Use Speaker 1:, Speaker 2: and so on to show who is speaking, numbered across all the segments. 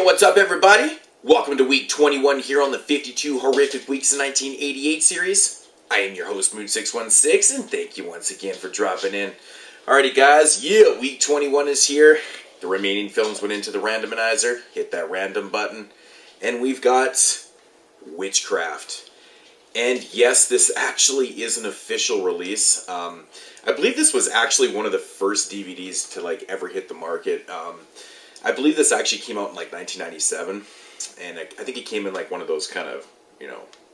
Speaker 1: what's up, everybody? Welcome to week 21 here on the 52 Horrific Weeks in 1988 series. I am your host, Moon616, and thank you once again for dropping in. Alrighty, guys, week 21 is here. The remaining films went into the randomizer. Hit that random button. And we've got Witchcraft. And yes, this actually is an official release. I believe this was actually one of the first DVDs to ever hit the market. I believe this actually came out in 1997, and I think it came in one of those kind of,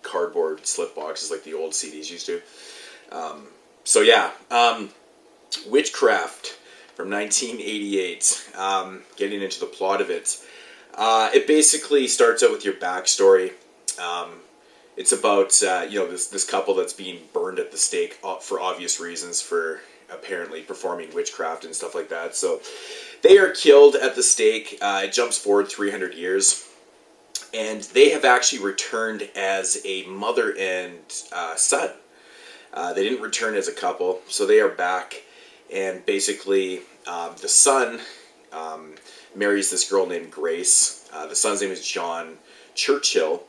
Speaker 1: cardboard slip boxes like the old CDs used to. Witchcraft from 1988. Getting into the plot of it. It basically starts out with your backstory. It's about, this couple that's being burned at the stake for obvious reasons for apparently performing witchcraft and stuff like that. So they are killed at the stake. It jumps forward 300 years. And they have actually returned as a mother and son. They didn't return as a couple, so they are back. And basically, the son marries this girl named Grace. The son's name is John Churchill.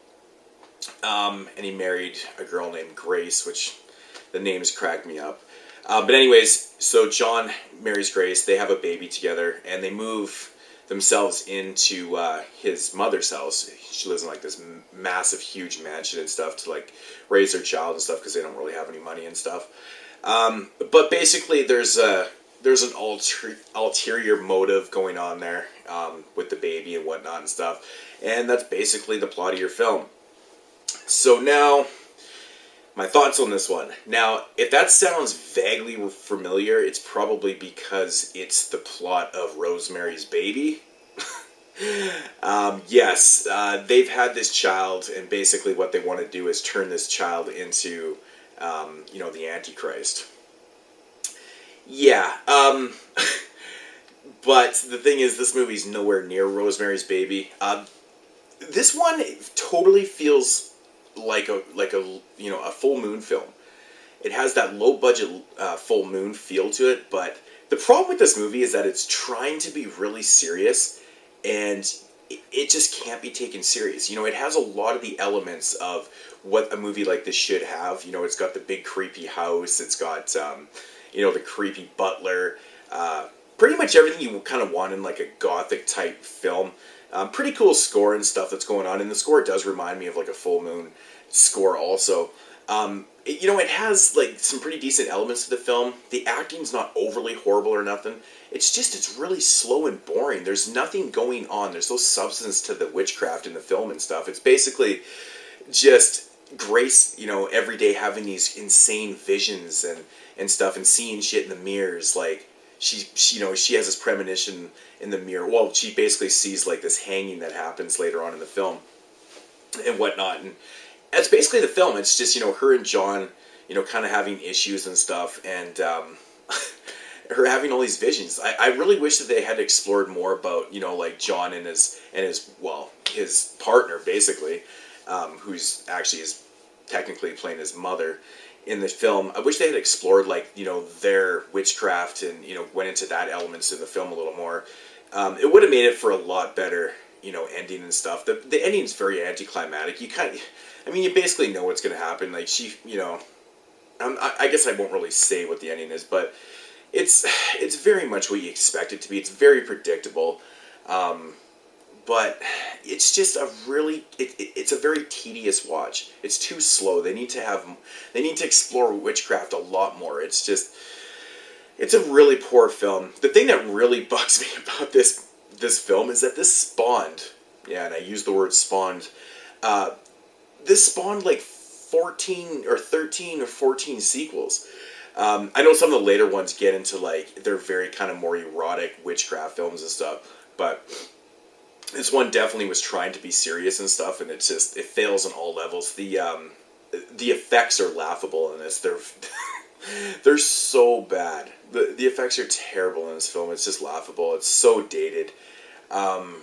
Speaker 1: And he married a girl named Grace, which the names cracked me up. But anyways, so John marries Grace, they have a baby together, and they move themselves into his mother's house. She lives in this massive, huge mansion and stuff to raise their child and stuff because they don't really have any money and stuff. But basically, there's an ulterior motive going on there with the baby and whatnot and stuff, and that's basically the plot of your film. So now, my thoughts on this one. Now, if that sounds vaguely familiar, it's probably because it's the plot of Rosemary's Baby. Yes, they've had this child, and basically what they want to do is turn this child into, the Antichrist. Yeah, but the thing is, this movie's nowhere near Rosemary's Baby. This one totally feels like a full moon film. It has that low budget full moon feel to it, but the problem with this movie is that it's trying to be really serious, and it just can't be taken serious. It has a lot of the elements of what a movie like this should have. It's got the big creepy house, it's got the creepy butler, pretty much everything you kind of want in a gothic type film. Pretty cool score and stuff that's going on, and the score does remind me of a full moon score also. It has some pretty decent elements to the film. The acting's not overly horrible or nothing. It's really slow and boring. There's nothing going on. There's no substance to the witchcraft in the film and stuff. It's basically just Grace, every day having these insane visions and stuff, and seeing shit in the mirrors. She has this premonition in the mirror. Well, she basically sees this hanging that happens later on in the film and whatnot. And that's basically the film. It's just, her and John, kind of having issues and stuff, and her having all these visions. I really wish that they had explored more about, John and his partner, basically, who's actually is technically playing his mother in the film. I wish they had explored their witchcraft and went into that elements in the film a little more. It would have made it for a lot better ending and stuff. The ending is very anticlimactic. You basically know what's going to happen. I guess I won't really say what the ending is, but it's very much what you expect it to be. It's very predictable. But it's just it's a very tedious watch. It's too slow. They need to explore witchcraft a lot more. It's a really poor film. The thing that really bugs me about this film is that this spawned, and I use the word spawned, this spawned 14 or 13 or 14 sequels. I know some of the later ones get into they're very kind of more erotic witchcraft films and stuff, but this one definitely was trying to be serious and stuff, and it fails on all levels. The effects are laughable in this. They're so bad. The effects are terrible in this film. It's just laughable. It's so dated. I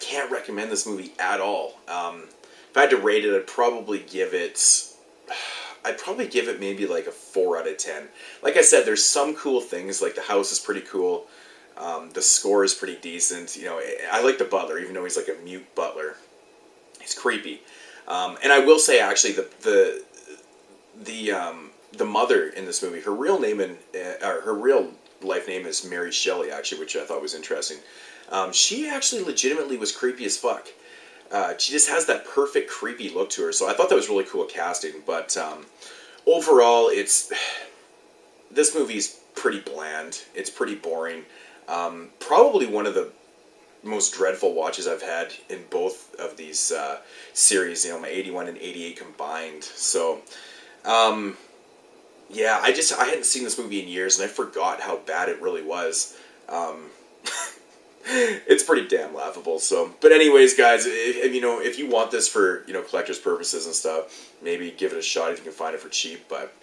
Speaker 1: can't recommend this movie at all. If I had to rate it, I'd probably give it maybe a 4 out of 10. Like I said, there's some cool things, the house is pretty cool. The score is pretty decent. You know, I like the butler, even though he's like a mute butler. He's creepy. And I will say, actually, the mother in this movie, her real name or her real life name is Mary Shelley, actually, which I thought was interesting. She actually legitimately was creepy as fuck. She just has that perfect creepy look to her, so I thought that was really cool casting. But overall, this movie's pretty bland. It's pretty boring. Probably one of the most dreadful watches I've had in both of these series. You know, my 81 and 88 combined. So, yeah, I hadn't seen this movie in years, and I forgot how bad it really was. It's pretty damn laughable. So, but anyways, guys, if you want this for collector's purposes and stuff, maybe give it a shot if you can find it for cheap. But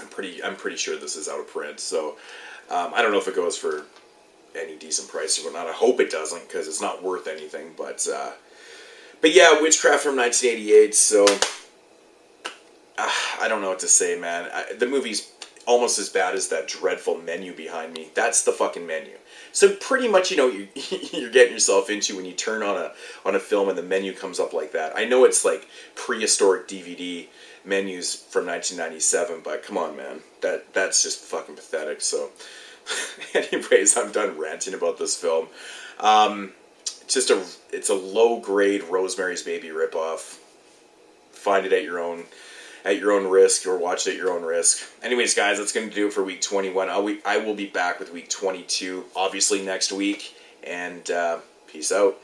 Speaker 1: I'm pretty sure this is out of print. So, I don't know if it goes for any decent price or whatnot. I hope it doesn't, because it's not worth anything. But yeah, Witchcraft from 1988. So I don't know what to say, man. The movie's almost as bad as that dreadful menu behind me. That's the fucking menu. So pretty much, you're getting yourself into when you turn on a film and the menu comes up like that. I know it's like prehistoric DVD menus from 1997, but come on, man. That's just fucking pathetic. So, anyways, I'm done ranting about this film. It's a low-grade Rosemary's Baby ripoff. Find it at your own risk, or watch it at your own risk. Anyways, guys, that's going to do it for week 21. I will be back with week 22, obviously next week, and peace out.